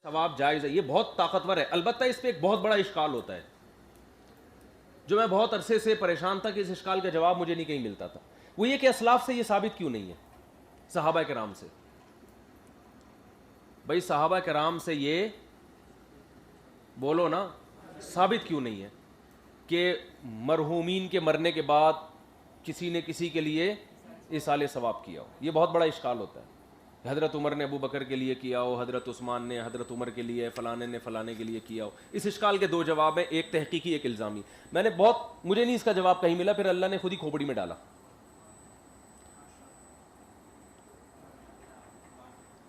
ثواب جائز ہے، یہ بہت طاقتور ہے. البتہ اس پہ ایک بہت بڑا اشکال ہوتا ہے جو میں بہت عرصے سے پریشان تھا کہ اس اشکال کا جواب مجھے نہیں کہیں ملتا تھا. وہ یہ کہ اسلاف سے یہ ثابت کیوں نہیں ہے، صحابہ کرام سے. بھائی صحابہ کرام سے یہ بولو نا، ثابت کیوں نہیں ہے کہ مرحومین کے مرنے کے بعد کسی نے کسی کے لیے ایصال ثواب کیا ہو؟ یہ بہت بڑا اشکال ہوتا ہے. حضرت عمر نے ابو بکر کے لیے کیا ہو، حضرت عثمان نے حضرت عمر کے لیے، فلانے نے فلانے کے لیے کیا ہو. اس اشکال کے دو جواب ہیں، ایک تحقیقی ایک الزامی. میں نے مجھے نہیں اس کا جواب کہیں ملا، پھر اللہ نے خود ہی کھوپڑی میں ڈالا.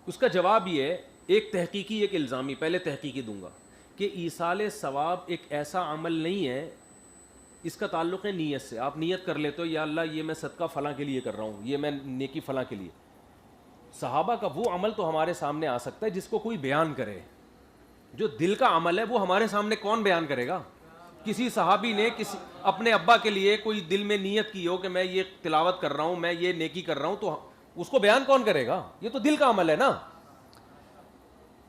اس کا جواب یہ ہے، ایک تحقیقی ایک الزامی. پہلے تحقیقی دوں گا کہ ایصال ثواب ایک ایسا عمل نہیں ہے، اس کا تعلق ہے نیت سے. آپ نیت کر لیتے ہو یا اللہ یہ میں صدقہ فلاں کے لیے کر رہا ہوں، یہ میں نیکی فلاں کے لیے. صحابہ کا وہ عمل تو ہمارے سامنے آ سکتا ہے جس کو کوئی بیان کرے. جو دل کا عمل ہے وہ ہمارے سامنے کون بیان کرے گا؟ کسی صحابی نے کسی اپنے ابا کے لیے کوئی دل میں نیت کی ہو کہ میں یہ تلاوت کر رہا ہوں، میں یہ نیکی کر رہا ہوں، تو اس کو بیان کون کرے گا؟ یہ تو دل کا عمل ہے نا.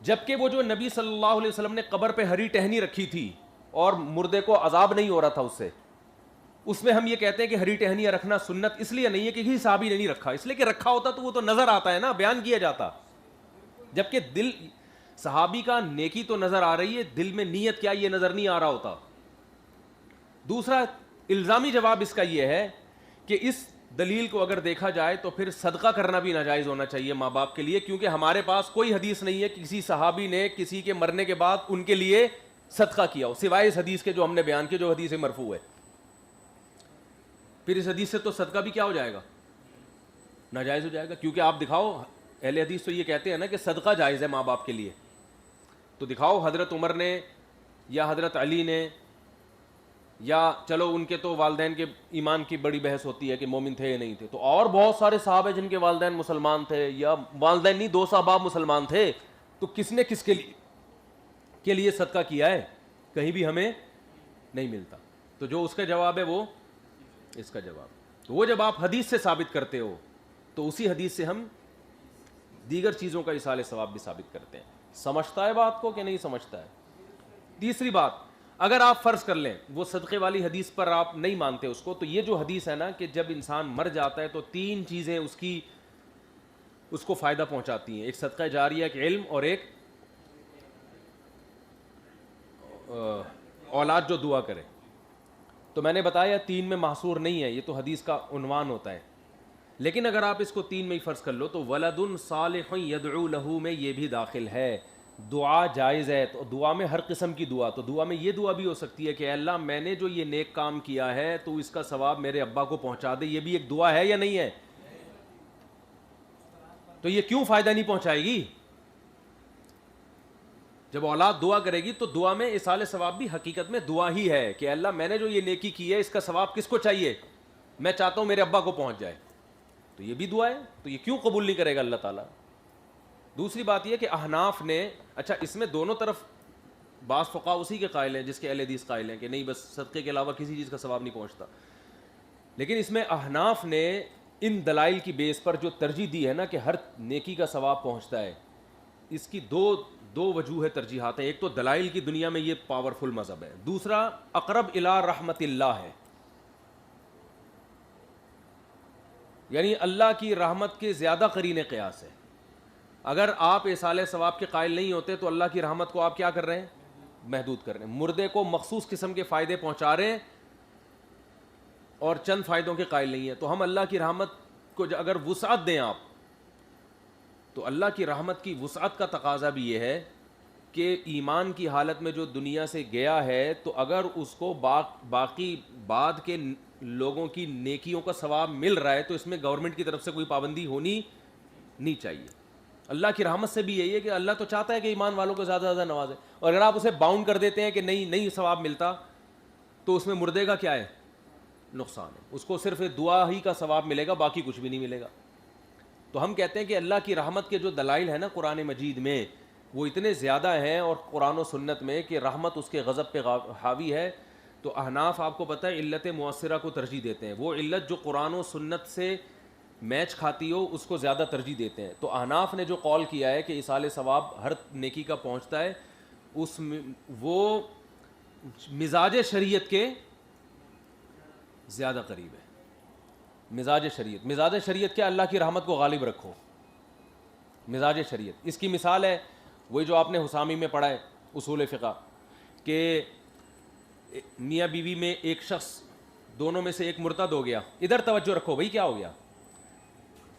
جبکہ وہ جو نبی صلی اللہ علیہ وسلم نے قبر پہ ہری ٹہنی رکھی تھی اور مردے کو عذاب نہیں ہو رہا تھا اس میں ہم یہ کہتے ہیں کہ ہری ٹہنیاں رکھنا سنت اس لیے نہیں ہے کہ کسی صحابی نے نہیں رکھا، اس لیے کہ رکھا ہوتا تو وہ تو نظر آتا ہے نا، بیان کیا جاتا. جبکہ دل صحابی کا نیکی تو نظر آ رہی ہے، دل میں نیت کیا یہ نظر نہیں آ رہا ہوتا. دوسرا الزامی جواب اس کا یہ ہے کہ اس دلیل کو اگر دیکھا جائے تو پھر صدقہ کرنا بھی ناجائز ہونا چاہیے ماں باپ کے لیے، کیونکہ ہمارے پاس کوئی حدیث نہیں ہے کہ کسی صحابی نے کسی کے مرنے کے بعد ان کے لیے صدقہ کیا ہو، سوائے اس حدیث کے جو ہم نے بیان کیا، جو حدیث مرفوع ہے. پھر اس حدیث سے تو صدقہ بھی کیا ہو جائے گا؟ ناجائز ہو جائے گا. کیونکہ آپ دکھاؤ، اہل حدیث تو یہ کہتے ہیں نا کہ صدقہ جائز ہے ماں باپ کے لیے، تو دکھاؤ حضرت عمر نے یا حضرت علی نے، یا چلو ان کے تو والدین کے ایمان کی بڑی بحث ہوتی ہے کہ مومن تھے یا نہیں تھے، تو اور بہت سارے صحابہ جن کے والدین مسلمان تھے، یا والدین نہیں 2 صحابہ مسلمان تھے، تو کس نے کس کے لیے صدقہ کیا ہے؟ کہیں بھی ہمیں نہیں ملتا. تو جو اس کا جواب ہے وہ اس کا جواب. تو وہ جب آپ حدیث سے ثابت کرتے ہو تو اسی حدیث سے ہم دیگر چیزوں کا ایصال ثواب بھی ثابت کرتے ہیں. سمجھتا ہے بات کو کہ نہیں سمجھتا ہے؟ تیسری بات، اگر آپ فرض کر لیں وہ صدقے والی حدیث پر آپ نہیں مانتے اس کو، تو یہ جو حدیث ہے نا کہ جب انسان مر جاتا ہے تو 3 چیزیں اس کو فائدہ پہنچاتی ہیں. ایک صدقہ جاریہ، ایک علم، اور ایک اولاد جو دعا کرے. تو میں نے بتایا 3 میں محصور نہیں ہے، یہ تو حدیث کا عنوان ہوتا ہے. لیکن اگر آپ اس کو 3 میں ہی فرض کر لو تو ولد صالح یدعو لہ میں یہ بھی داخل ہے. دعا جائز ہے، تو دعا میں ہر قسم کی دعا، تو دعا میں یہ دعا بھی ہو سکتی ہے کہ اے اللہ میں نے جو یہ نیک کام کیا ہے تو اس کا ثواب میرے ابا کو پہنچا دے. یہ بھی ایک دعا ہے یا نہیں ہے؟ تو یہ کیوں فائدہ نہیں پہنچائے گی؟ جب اولاد دعا کرے گی تو دعا میں ایصال ثواب بھی حقیقت میں دعا ہی ہے کہ اللہ میں نے جو یہ نیکی کی ہے اس کا ثواب کس کو چاہیے؟ میں چاہتا ہوں میرے ابا کو پہنچ جائے. تو یہ بھی دعا ہے، تو یہ کیوں قبول نہیں کرے گا اللہ تعالیٰ؟ دوسری بات یہ کہ احناف نے، اچھا اس میں دونوں طرف بعض فقہا اسی کے قائل ہیں جس کے اہل حدیث قائل ہیں کہ نہیں بس صدقے کے علاوہ کسی چیز کا ثواب نہیں پہنچتا. لیکن اس میں احناف نے ان دلائل کی بیس پر جو ترجیح دی ہے نا کہ ہر نیکی کا ثواب پہنچتا ہے، اس کی دو وجوہ ترجیحات ہیں. ایک تو دلائل کی دنیا میں یہ پاورفل مذہب ہے، دوسرا اقرب الی رحمت اللہ ہے، یعنی اللہ کی رحمت کے زیادہ قرین قیاس ہے. اگر آپ ایصال ثواب کے قائل نہیں ہوتے تو اللہ کی رحمت کو آپ کیا کر رہے ہیں؟ محدود کر رہے ہیں. مردے کو مخصوص قسم کے فائدے پہنچا رہے ہیں اور چند فائدوں کے قائل نہیں ہیں. تو ہم اللہ کی رحمت کو اگر وسعت دیں آپ، تو اللہ کی رحمت کی وسعت کا تقاضا بھی یہ ہے کہ ایمان کی حالت میں جو دنیا سے گیا ہے تو اگر اس کو باقی بعد کے لوگوں کی نیکیوں کا ثواب مل رہا ہے تو اس میں گورنمنٹ کی طرف سے کوئی پابندی ہونی نہیں چاہیے. اللہ کی رحمت سے بھی یہی ہے کہ اللہ تو چاہتا ہے کہ ایمان والوں کو زیادہ سے زیادہ نوازے، اور اگر آپ اسے باؤنڈ کر دیتے ہیں کہ نہیں ثواب ملتا، تو اس میں مردے کا کیا ہے؟ نقصان ہے. اس کو صرف دعا ہی کا ثواب ملے گا، باقی کچھ بھی نہیں ملے گا. تو ہم کہتے ہیں کہ اللہ کی رحمت کے جو دلائل ہیں نا قرآن مجید میں وہ اتنے زیادہ ہیں، اور قرآن و سنت میں، کہ رحمت اس کے غضب پہ حاوی ہے. تو احناف آپ کو پتہ ہے علت مؤثرہ کو ترجیح دیتے ہیں، وہ علت جو قرآن و سنت سے میچ کھاتی ہو اس کو زیادہ ترجیح دیتے ہیں. تو احناف نے جو قول کیا ہے کہ ایصال ثواب ہر نیکی کا پہنچتا ہے, اس وہ مزاج شریعت کے زیادہ قریب ہے. مزاج شریعت کیا؟ اللہ کی رحمت کو غالب رکھو. مزاج شریعت اس کی مثال ہے وہی جو آپ نے حسامی میں پڑھا ہے اصول فقہ, کہ میاں بیوی میں ایک شخص, دونوں میں سے ایک مرتد ہو گیا. ادھر توجہ رکھو بھائی, کیا ہو گیا؟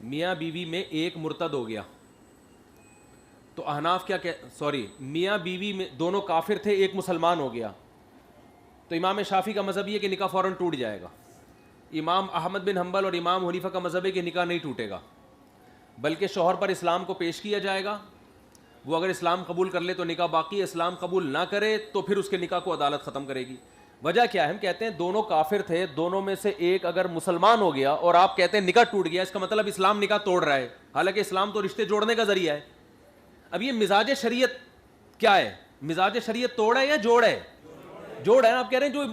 میاں بیوی میں ایک مرتد ہو گیا. تو احناف کیا میاں بیوی میں دونوں کافر تھے, ایک مسلمان ہو گیا. تو امام شافعی کا مذہب یہ کہ نکاح فوراً ٹوٹ جائے گا. امام احمد بن حنبل اور امام حنیفہ کا مذہب ہے کہ نکاح نہیں ٹوٹے گا, بلکہ شوہر پر اسلام کو پیش کیا جائے گا. وہ اگر اسلام قبول کر لے تو نکاح باقی ہے, اسلام قبول نہ کرے تو پھر اس کے نکاح کو عدالت ختم کرے گی. وجہ کیا ہے؟ ہم کہتے ہیں دونوں کافر تھے, دونوں میں سے ایک اگر مسلمان ہو گیا اور آپ کہتے ہیں نکاح ٹوٹ گیا, اس کا مطلب اسلام نکاح توڑ رہا ہے, حالانکہ اسلام تو رشتے جوڑنے کا ذریعہ ہے. اب یہ مزاج شریعت کیا ہے؟ مزاج شریعت توڑ ہے یا جوڑ ہے؟ جوڑ ہے. آپ کہہ رہے ہیں جو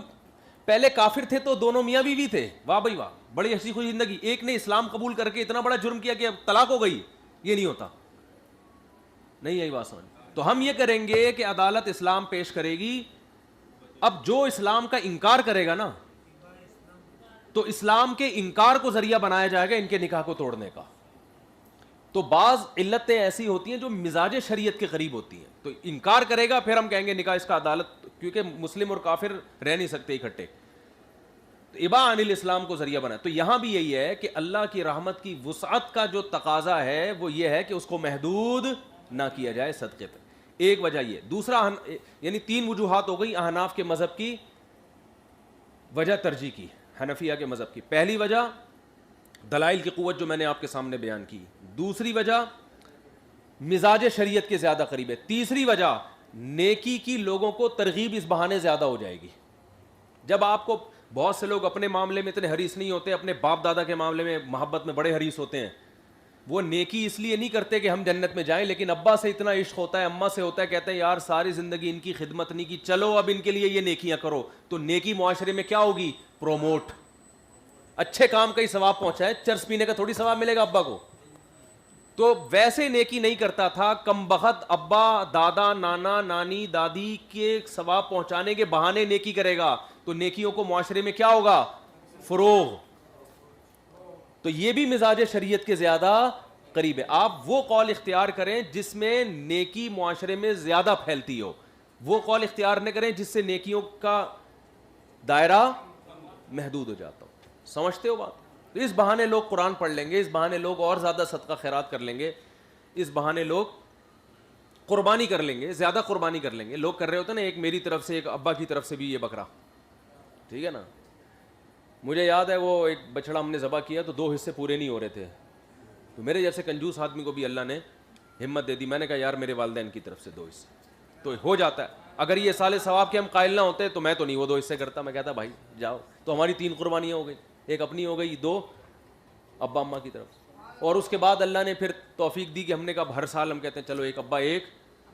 پہلے کافر تھے تو دونوں میاں بیوی تھے, واہ بھائی واہ, بڑی ہنسی خوشی زندگی. ایک نے اسلام قبول کر کے اتنا بڑا جرم کیا کہ طلاق ہو گئی. یہ نہیں ہوتا, نہیں یہی بات سمجھ. تو ہم یہ کریں گے کہ عدالت اسلام پیش کرے گی. اب جو اسلام کا انکار کرے گا نا, تو اسلام کے انکار کو ذریعہ بنایا جائے گا ان کے نکاح کو توڑنے کا. تو بعض علتیں ایسی ہوتی ہیں جو مزاج شریعت کے قریب ہوتی ہیں, تو انکار کرے گا, پھر ہم کہیں گے نکاح اس کا عدالت, کیونکہ مسلم اور کافر رہ نہیں سکتے اکٹھے, تو اباء عن الاسلام کو ذریعہ بنا. تو یہاں بھی یہی ہے کہ اللہ کی رحمت کی وسعت کا جو تقاضا ہے وہ یہ ہے کہ اس کو محدود نہ کیا جائے صدقے پہ. ایک وجہ یہ. دوسرا, یعنی 3 وجوہات ہو گئی احناف کے مذہب کی وجہ ترجیح کی حنفیہ کے مذہب کی. پہلی وجہ دلائل کی قوت جو میں نے آپ کے سامنے بیان کی. دوسری وجہ مزاج شریعت کے زیادہ قریب ہے. تیسری وجہ نیکی کی لوگوں کو ترغیب اس بہانے زیادہ ہو جائے گی. جب آپ کو بہت سے لوگ اپنے معاملے میں اتنے حریص نہیں ہوتے, اپنے باپ دادا کے معاملے میں محبت میں بڑے حریص ہوتے ہیں. وہ نیکی اس لیے نہیں کرتے کہ ہم جنت میں جائیں, لیکن ابا سے اتنا عشق ہوتا ہے, اماں سے ہوتا ہے, کہتے ہیں یار ساری زندگی ان کی خدمت نہیں کی, چلو اب ان کے لیے یہ نیکیاں کرو. تو نیکی معاشرے میں کیا ہوگی؟ پروموٹ. اچھے کام کا ہی ثواب پہنچا ہے, چرس پینے کا تھوڑی ثواب ملے گا ابا کو. تو ویسے نیکی نہیں کرتا تھا, کم بخت ابا دادا نانا نانی دادی کے ثواب پہنچانے کے بہانے نیکی کرے گا, تو نیکیوں کو معاشرے میں کیا ہوگا؟ فروغ. تو یہ بھی مزاج شریعت کے زیادہ قریب ہے. آپ وہ قول اختیار کریں جس میں نیکی معاشرے میں زیادہ پھیلتی ہو, وہ قول اختیار نہ کریں جس سے نیکیوں کا دائرہ محدود ہو جاتا ہو. سمجھتے ہو بات؟ تو اس بہانے لوگ قرآن پڑھ لیں گے, اس بہانے لوگ اور زیادہ صدقہ خیرات کر لیں گے, اس بہانے لوگ قربانی کر لیں گے, زیادہ قربانی کر لیں گے. لوگ کر رہے ہوتے ہیں نا, ایک میری طرف سے ایک ابا کی طرف سے بھی یہ بکرا, ٹھیک ہے نا. مجھے یاد ہے وہ ایک بچڑا ہم نے ذبح کیا تو 2 حصے پورے نہیں ہو رہے تھے, تو میرے جیسے کنجوس آدمی کو بھی اللہ نے ہمت دے دی. میں نے کہا یار میرے والدین کی طرف سے 2 حصے تو ہو جاتا ہے. اگر یہ سال ثواب کے ہم قائل نہ ہوتے تو میں تو نہیں وہ 2 حصے کرتا, میں کہتا بھائی جاؤ. تو ہماری 3 قربانیاں ہو گئی, ایک اپنی ہو گئی, 2 ابا اماں کی طرف. اور اس کے بعد اللہ نے پھر توفیق دی کہ ہم نے کہا ہر سال ہم کہتے ہیں چلو ایک ابا ایک,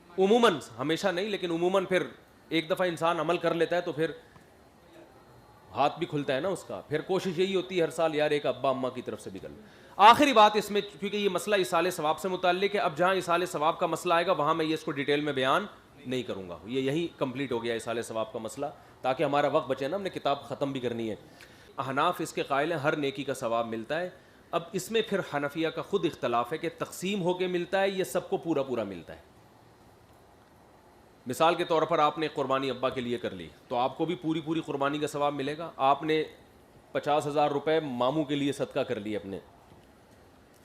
عموماً ہمیشہ نہیں لیکن عموماً پھر ایک دفعہ انسان عمل کر لیتا ہے تو پھر ہاتھ بھی کھلتا ہے نا اس کا, پھر کوشش یہی ہوتی ہے ہر سال یار ایک ابا اماں کی طرف سے بھی کر لیں. آخری بات اس میں, کیونکہ یہ مسئلہ ایصال ثواب سے متعلق ہے, اب جہاں ایصال ثواب کا مسئلہ آئے گا وہاں میں یہ اس کو ڈیٹیل میں بیان نہیں کروں گا. یہ یہی کمپلیٹ ہو گیا ایصال ثواب کا مسئلہ, تاکہ ہمارا وقت بچے نا, ہم نے کتاب ختم بھی کرنی ہے. احناف اس کے قائل ہیں ہر نیکی کا ثواب ملتا ہے. اب اس میں پھر حنفیہ کا خود اختلاف ہے کہ تقسیم ہو کے ملتا ہے یا سب کو پورا پورا ملتا ہے. مثال کے طور پر آپ نے قربانی ابا کے لیے کر لی تو آپ کو بھی پوری پوری قربانی کا ثواب ملے گا. آپ نے 50,000 روپے ماموں کے لیے صدقہ کر لیے اپنے,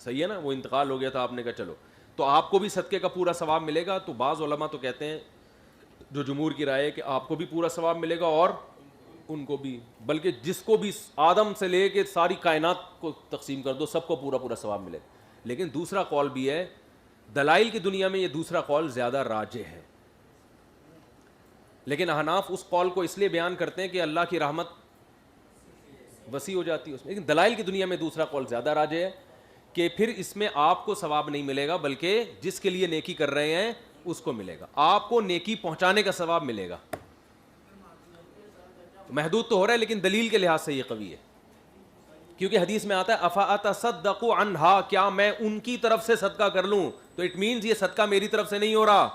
صحیح ہے نا, وہ انتقال ہو گیا تھا, آپ نے کہا چلو, تو آپ کو بھی صدقے کا پورا ثواب ملے گا. تو بعض علماء تو کہتے ہیں, جو جمہور کی رائے ہے, کہ آپ کو بھی پورا ثواب ملے گا اور ان کو بھی, بلکہ جس کو بھی آدم سے لے کے ساری کائنات کو تقسیم کر دو سب کو پورا پورا ثواب ملے. لیکن دوسرا قول بھی ہے, دلائل کی دنیا میں یہ دوسرا قول زیادہ راجح ہے, لیکن احناف اس قول کو اس لیے بیان کرتے ہیں کہ اللہ کی رحمت وسیع ہو جاتی ہے اس میں. لیکن دلائل کی دنیا میں دوسرا قول زیادہ راجح ہے کہ پھر اس میں آپ کو ثواب نہیں ملے گا, بلکہ جس کے لیے نیکی کر رہے ہیں اس کو ملے گا. آپ کو نیکی پہنچانے کا ثواب ملے گا. محدود تو ہو رہا ہے لیکن دلیل کے لحاظ سے یہ قوی ہے. کیونکہ حدیث میں آتا ہے افاتصدق عنہا، کیا میں ان کی طرف سے صدقہ کر لوں؟ تو اٹ مینز یہ صدقہ میری طرف سے نہیں ہو رہا،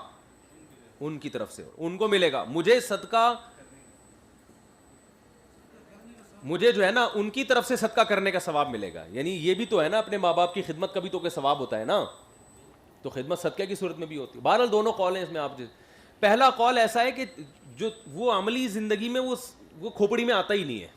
ان کی طرف سے، ان کو ملے گا، مجھے صدقہ، مجھے جو ہے نا ان کی طرف سے صدقہ کرنے کا ثواب ملے گا. یعنی یہ بھی تو ہے نا، اپنے ماں باپ کی خدمت کا بھی تو کوئی ثواب ہوتا ہے نا، تو خدمت صدقے کی صورت میں بھی ہوتی ہے. بہرحال دونوں قول ہیں اس میں. آپ پہلا قول ایسا ہے کہ جو وہ عملی زندگی میں وہ کھوپڑی میں آتا ہی نہیں ہے،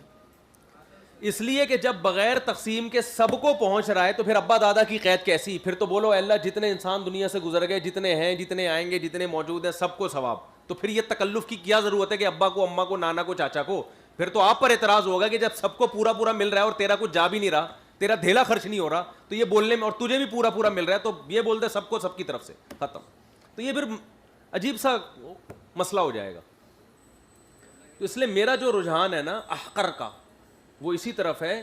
اس لیے کہ جب بغیر تقسیم کے سب کو پہنچ رہا ہے تو پھر ابا دادا کی قید کیسی؟ پھر تو بولو اللہ جتنے انسان دنیا سے گزر گئے، جتنے ہیں، جتنے آئیں گے، جتنے موجود ہیں، سب کو ثواب. تو پھر یہ تکلف کی کیا ضرورت ہے کہ ابا کو، اماں کو، نانا کو، چاچا کو؟ پھر تو آپ پر اعتراض ہوگا کہ جب سب کو پورا پورا مل رہا ہے اور تیرا کچھ جا بھی نہیں رہا، تیرا دھیلا خرچ نہیں ہو رہا، تو یہ بولنے میں، اور تجھے بھی پورا پورا مل رہا ہے تو یہ بول دے سب کو سب کی طرف سے، ختم. تو یہ پھر عجیب سا مسئلہ ہو جائے گا. تو اس لیے میرا جو رجحان ہے نا احقر کا، وہ اسی طرف ہے.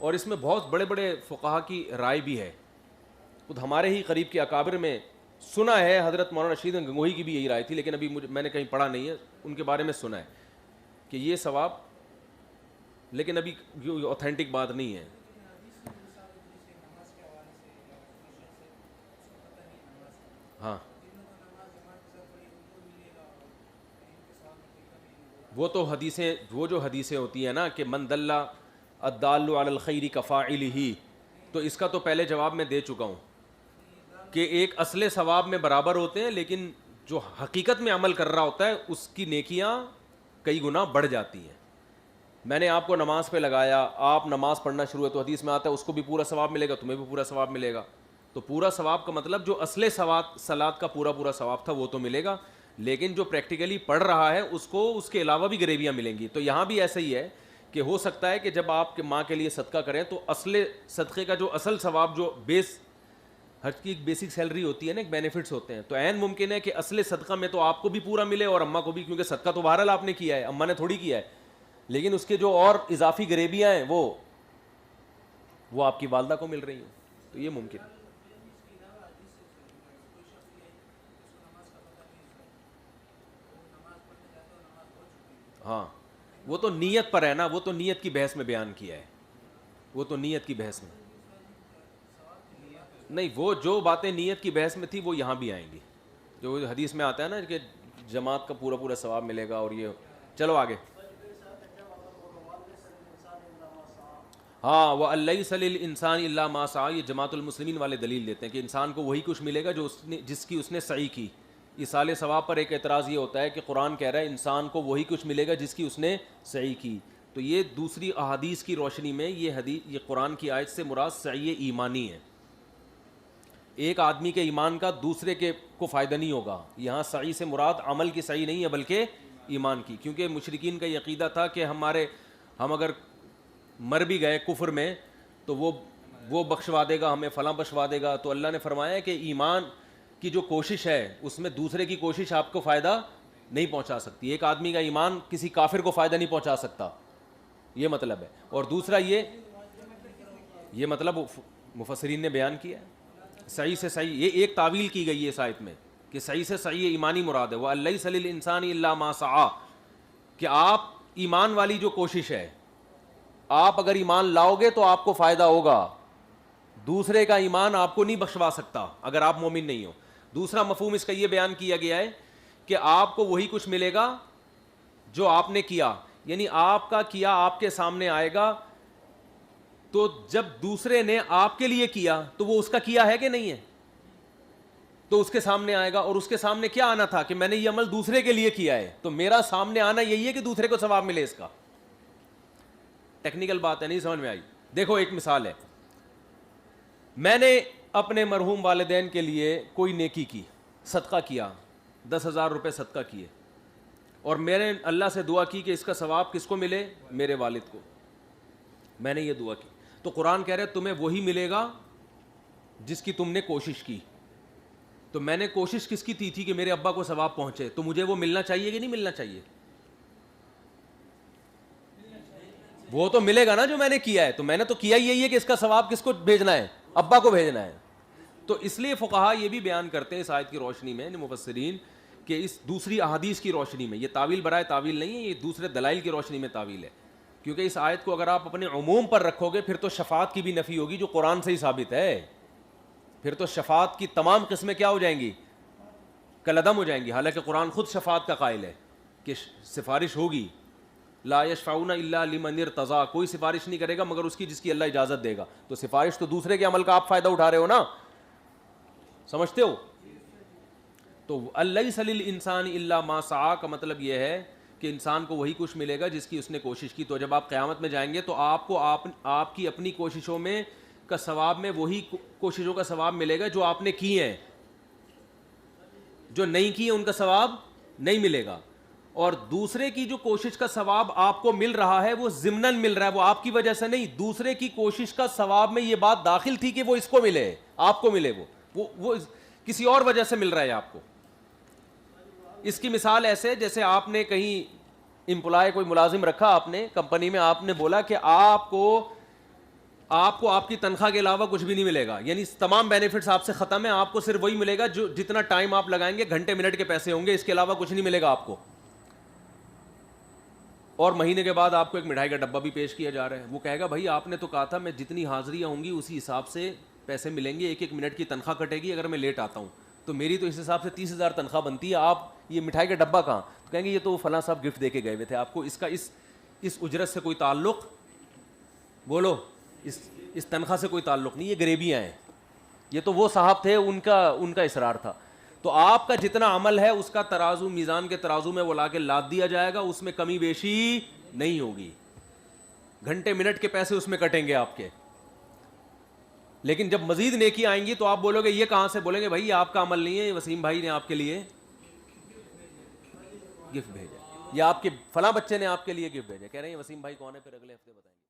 اور اس میں بہت بڑے بڑے فقہا کی رائے بھی ہے. خود ہمارے ہی قریب کے اکابر میں سنا ہے، حضرت مولانا رشید گنگوہی کی بھی یہی رائے تھی، لیکن ابھی میں نے کہیں پڑھا نہیں ہے، ان کے بارے میں سنا ہے کہ یہ ثواب، لیکن ابھی اوتھینٹک بات نہیں ہے. ہاں وہ تو حدیثیں، وہ جو حدیثیں ہوتی ہیں نا کہ من دل الدال علی الخیر کفاعلہ، تو اس کا تو پہلے جواب میں دے چکا ہوں کہ ایک اصل ثواب میں برابر ہوتے ہیں، لیکن جو حقیقت میں عمل کر رہا ہوتا ہے اس کی نیکیاں کئی گنا بڑھ جاتی ہیں. میں نے آپ کو نماز پہ لگایا، آپ نماز پڑھنا شروع ہے تو حدیث میں آتا ہے اس کو بھی پورا ثواب ملے گا، تمہیں بھی پورا ثواب ملے گا. تو پورا ثواب کا مطلب جو اصل صلات کا پورا پورا ثواب تھا وہ تو ملے گا، لیکن جو پریکٹیکلی پڑھ رہا ہے اس کو اس کے علاوہ بھی گریویاں ملیں گی. تو یہاں بھی ایسا ہی ہے کہ ہو سکتا ہے کہ جب آپ کے ماں کے لیے صدقہ کریں تو اصل صدقے کا جو اصل ثواب، جو ہر کی ایک بیسک سیلری ہوتی ہے نا، ایک بینیفٹس ہوتے ہیں، تو عین ممکن ہے کہ اصل صدقہ میں تو آپ کو بھی پورا ملے اور اماں کو بھی، کیونکہ صدقہ تو بہرحال آپ نے کیا ہے، اماں نے تھوڑی کیا ہے، لیکن اس کے جو اور اضافی گریبیاں ہیں وہ آپ کی والدہ کو مل رہی ہیں. تو یہ ممکن ہے. ہاں وہ تو نیت پر ہے نا، وہ تو نیت کی بحث میں بیان کیا ہے، وہ تو نیت کی بحث میں نہیں، وہ جو باتیں نیت کی بحث میں تھی وہ یہاں بھی آئیں گی. جو حدیث میں آتا ہے نا کہ جماعت کا پورا پورا ثواب ملے گا. اور یہ چلو آگے. ہاں وہ لیس للانسان الا ما سعى، یہ جماعت المسلمین والے دلیل دیتے ہیں کہ انسان کو وہی کچھ ملے گا جو جس کی اس نے سعی کی. ایصال ثواب پر ایک اعتراض یہ ہوتا ہے کہ قرآن کہہ رہا ہے انسان کو وہی کچھ ملے گا جس کی اس نے سعی کی. تو یہ دوسری احادیث کی روشنی میں یہ قرآن کی آیت سے مراد سعی ایمانی ہے. ایک آدمی کے ایمان کا دوسرے کے کو فائدہ نہیں ہوگا. یہاں سعی سے مراد عمل کی سعی نہیں ہے بلکہ ایمان کی، کیونکہ مشرکین کا یہ عقیدہ تھا کہ ہم اگر مر بھی گئے کفر میں تو وہ بخشوا دے گا ہمیں، فلاں بخشوا دے گا. تو اللہ نے فرمایا کہ ایمان کی جو کوشش ہے اس میں دوسرے کی کوشش آپ کو فائدہ نہیں پہنچا سکتی. ایک آدمی کا ایمان کسی کافر کو فائدہ نہیں پہنچا سکتا، یہ مطلب ہے. اور دوسرا یہ مطلب مفسرین نے بیان کیا ہے. صحیح سے صحیح، یہ ایک تعویل کی گئی ہے اس آیت میں کہ صحیح سے صحیح ایمانی مراد ہے. وہ لیس للانسان الا ما سعى، کہ آپ ایمان والی جو کوشش ہے، آپ اگر ایمان لاؤ گے تو آپ کو فائدہ ہوگا، دوسرے کا ایمان آپ کو نہیں بخشوا سکتا اگر آپ مومن نہیں ہو. دوسرا مفہوم اس کا یہ بیان کیا گیا ہے کہ آپ کو وہی کچھ ملے گا جو آپ نے کیا، یعنی آپ کا کیا آپ کے سامنے آئے گا. تو جب دوسرے نے آپ کے لیے کیا تو وہ اس کا کیا ہے کہ نہیں ہے، تو اس کے سامنے آئے گا. اور اس کے سامنے کیا آنا تھا کہ میں نے یہ عمل دوسرے کے لیے کیا ہے، تو میرا سامنے آنا یہی ہے کہ دوسرے کو ثواب ملے. اس کا ٹیکنیکل بات ہے، نہیں سمجھ میں آئی. دیکھو ایک مثال ہے، میں نے اپنے مرحوم والدین کے لیے کوئی نیکی کی، صدقہ کیا، 10,000 روپے صدقہ کیے، اور میں نے اللہ سے دعا کی کہ اس کا ثواب کس کو ملے؟ میرے والد کو. میں نے یہ دعا کی تو قرآن کہہ رہے تمہیں وہی ملے گا جس کی تم نے کوشش کی. تو میں نے کوشش کس کی تھی کہ میرے ابا کو ثواب پہنچے، تو مجھے وہ ملنا چاہیے کہ نہیں ملنا چاہیے؟ وہ تو ملے گا نا جو میں نے کیا ہے. تو میں نے تو کیا یہی ہے کہ اس کا ثواب کس کو بھیجنا ہے؟ ابا کو بھیجنا ہے. تو اس لیے فقہا یہ بھی بیان کرتے ہیں اس آیت کی روشنی میں، مفسرین، کہ اس دوسری احادیث کی روشنی میں، یہ تعویل برائے تعویل نہیں ہے، یہ دوسرے دلائل کی روشنی میں تعویل ہے. کیونکہ اس آیت کو اگر آپ اپنے عموم پر رکھو گے پھر تو شفاعت کی بھی نفی ہوگی جو قرآن سے ہی ثابت ہے. پھر تو شفاعت کی تمام قسمیں کیا ہو جائیں گی؟ کالعدم ہو جائیں گی. حالانکہ قرآن خود شفاعت کا قائل ہے کہ سفارش ہوگی. لا یشفعون الا لمن ارتضی, کوئی سفارش نہیں کرے گا مگر اس کی جس کی اللہ اجازت دے گا. تو سفارش تو دوسرے کے عمل کا آپ فائدہ اٹھا رہے ہو نا, سمجھتے ہو؟ تو لیس للانسان الا ما سعی کا مطلب یہ ہے کہ انسان کو وہی کچھ ملے گا جس کی اس نے کوشش کی. تو جب آپ قیامت میں جائیں گے تو آپ کو آپ کی اپنی کوششوں میں کا ثواب میں وہی کوششوں کا ثواب ملے گا جو آپ نے کی ہیں. جو نہیں کی ہے ان کا ثواب نہیں ملے گا. اور دوسرے کی جو کوشش کا ثواب آپ کو مل رہا ہے وہ ضمناً مل رہا ہے, وہ آپ کی وجہ سے نہیں. دوسرے کی کوشش کا ثواب میں یہ بات داخل تھی کہ وہ اس کو ملے, آپ کو ملے, وہ کسی اور وجہ سے مل رہا ہے آپ کو. اس کی مثال ایسے جیسے آپ نے کہیں امپلائی کوئی ملازم رکھا آپ نے کمپنی میں, آپ نے بولا کہ آپ کو آپ کی تنخواہ کے علاوہ کچھ بھی نہیں ملے گا, یعنی تمام بینیفٹس آپ سے ختم ہیں, آپ کو صرف وہی ملے گا جو جتنا ٹائم آپ لگائیں گے, گھنٹے منٹ کے پیسے ہوں گے, اس کے علاوہ کچھ نہیں ملے گا آپ کو. اور مہینے کے بعد آپ کو ایک مٹھائی کا ڈبہ بھی پیش کیا جا رہا ہے. وہ کہے گا بھائی آپ نے تو کہا تھا میں جتنی حاضریاں ہوں گی اسی حساب سے پیسے ملیں گے, ایک ایک منٹ کی تنخواہ کٹے گی اگر میں لیٹ آتا ہوں, تو میری تو اس حساب سے 30,000 تنخواہ بنتی ہے, آپ یہ مٹھائی کا ڈبہ کہاں؟ تو کہیں گے یہ تو فلاں صاحب گفٹ دے کے گئے ہوئے تھے آپ کو, اس کا اس اجرت سے کوئی تعلق, بولو اس تنخواہ سے کوئی تعلق نہیں, یہ غریبیاں ہیں, یہ تو وہ صاحب تھے ان کا اصرار تھا. تو آپ کا جتنا عمل ہے اس کا ترازو میزان کے ترازو میں وہ لا کے لاد دیا جائے گا, اس میں کمی بیشی نہیں ہوگی. گھنٹے منٹ کے پیسے اس میں کٹیں گے آپ کے. لیکن جب مزید نیکی آئیں گی تو آپ بولو گے یہ کہاں سے؟ بولیں گے بھائی یہ آپ کا عمل نہیں ہے, یہ وسیم بھائی نے آپ کے لیے گفٹ بھیجا, یا آپ کے فلاں بچے نے آپ کے لیے گفٹ بھیجا. کہہ رہے ہیں وسیم بھائی کون ہے, پھر اگلے ہفتے بتائیں گے.